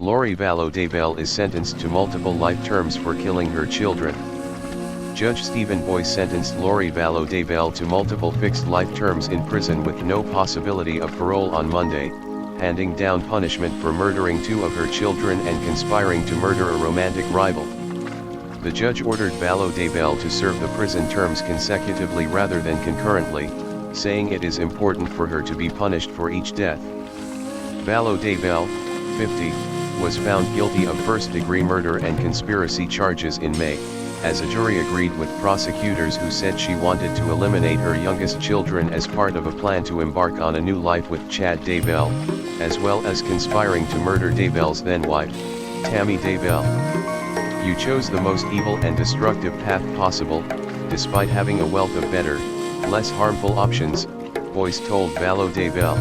Lori Vallow Daybell is sentenced to multiple life terms for killing her children. Judge Stephen Boyce sentenced Lori Vallow Daybell to multiple fixed life terms in prison with no possibility of parole on Monday, handing down punishment for murdering two of her children and conspiring to murder a romantic rival. The judge ordered Vallow Daybell to serve the prison terms consecutively rather than concurrently, saying it is important for her to be punished for each death. Vallow Daybell, 50, was found guilty of first-degree murder and conspiracy charges in May, as a jury agreed with prosecutors who said she wanted to eliminate her youngest children as part of a plan to embark on a new life with Chad Daybell, as well as conspiring to murder Daybell's then-wife, Tammy Daybell. You chose the most evil and destructive path possible, despite having a wealth of better, less harmful options, Boyce told Vallow Daybell.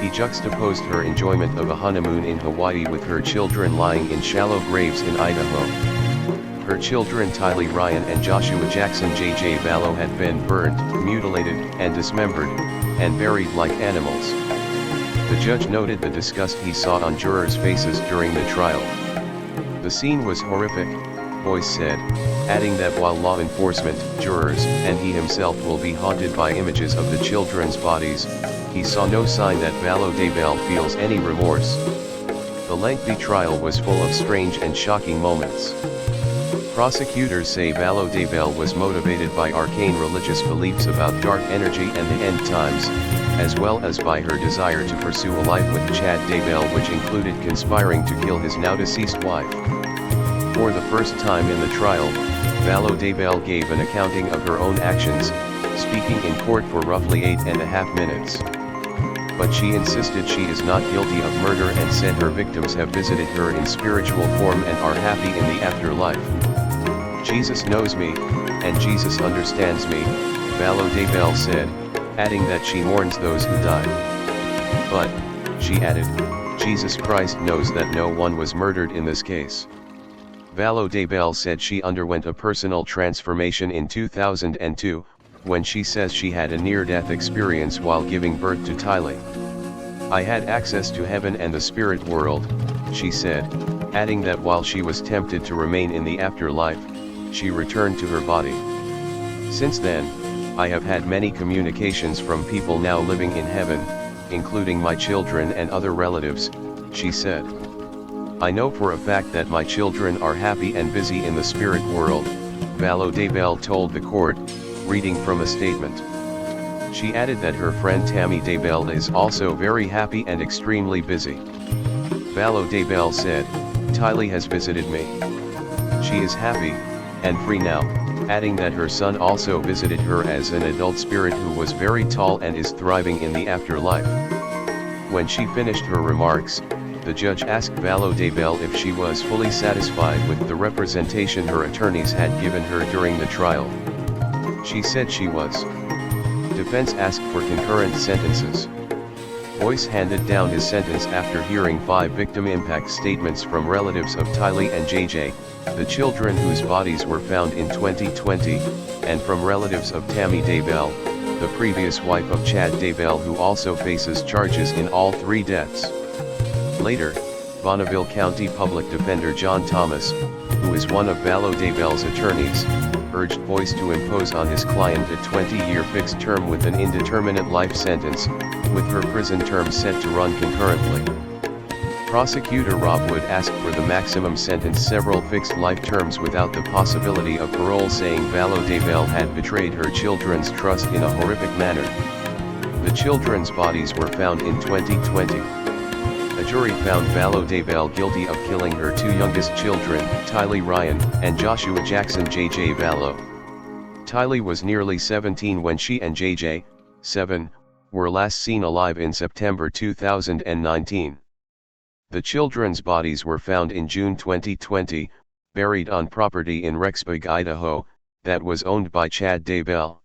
He juxtaposed her enjoyment of a honeymoon in Hawaii with her children lying in shallow graves in Idaho. Her children Tylee Ryan and Joshua Jackson J.J. Vallow had been burned, mutilated, and dismembered, and buried like animals. The judge noted the disgust he saw on jurors' faces during the trial. The scene was horrific, Boyce said, adding that while law enforcement, jurors, and he himself will be haunted by images of the children's bodies, he saw no sign that Vallow Daybell feels any remorse. The lengthy trial was full of strange and shocking moments. Prosecutors say Vallow Daybell was motivated by arcane religious beliefs about dark energy and the end times, as well as by her desire to pursue a life with Chad Daybell, which included conspiring to kill his now-deceased wife. For the first time in the trial, Vallow Daybell gave an accounting of her own actions, speaking in court for roughly 8.5 minutes. But she insisted she is not guilty of murder and said her victims have visited her in spiritual form and are happy in the afterlife. Jesus knows me, and Jesus understands me, Vallow Daybell said, adding that she mourns those who died. But, she added, Jesus Christ knows that no one was murdered in this case. Vallow Daybell said she underwent a personal transformation in 2002, when she says she had a near-death experience while giving birth to Tylee. I had access to heaven and the spirit world, she said, adding that while she was tempted to remain in the afterlife, she returned to her body. Since then, I have had many communications from people now living in heaven, including my children and other relatives, she said. I know for a fact that my children are happy and busy in the spirit world, Vallow Daybell told the court, reading from a statement. She added that her friend Tammy Daybell is also very happy and extremely busy. Vallow Daybell said, Tylee has visited me. She is happy, and free now, adding that her son also visited her as an adult spirit who was very tall and is thriving in the afterlife. When she finished her remarks, the judge asked Vallow Daybell if she was fully satisfied with the representation her attorneys had given her during the trial. She said she was. Defense asked for concurrent sentences. Boyce handed down his sentence after hearing 5 victim impact statements from relatives of Tylee and JJ, the children whose bodies were found in 2020, and from relatives of Tammy Daybell, the previous wife of Chad Daybell, who also faces charges in all 3 deaths. Later, Bonneville County Public Defender John Thomas, who is one of Vallow Daybell's attorneys, urged Boyce to impose on his client a 20-year fixed term with an indeterminate life sentence, with her prison term set to run concurrently. Prosecutor Rob Wood asked for the maximum sentence, several fixed life terms without the possibility of parole, saying Vallow Daybell had betrayed her children's trust in a horrific manner. The children's bodies were found in 2020. A jury found Vallow Daybell guilty of killing her 2 youngest children, Tylee Ryan and Joshua Jackson J.J. Vallow. Tylee was nearly 17 when she and J.J., 7, were last seen alive in September 2019. The children's bodies were found in June 2020, buried on property in Rexburg, Idaho, that was owned by Chad Daybell.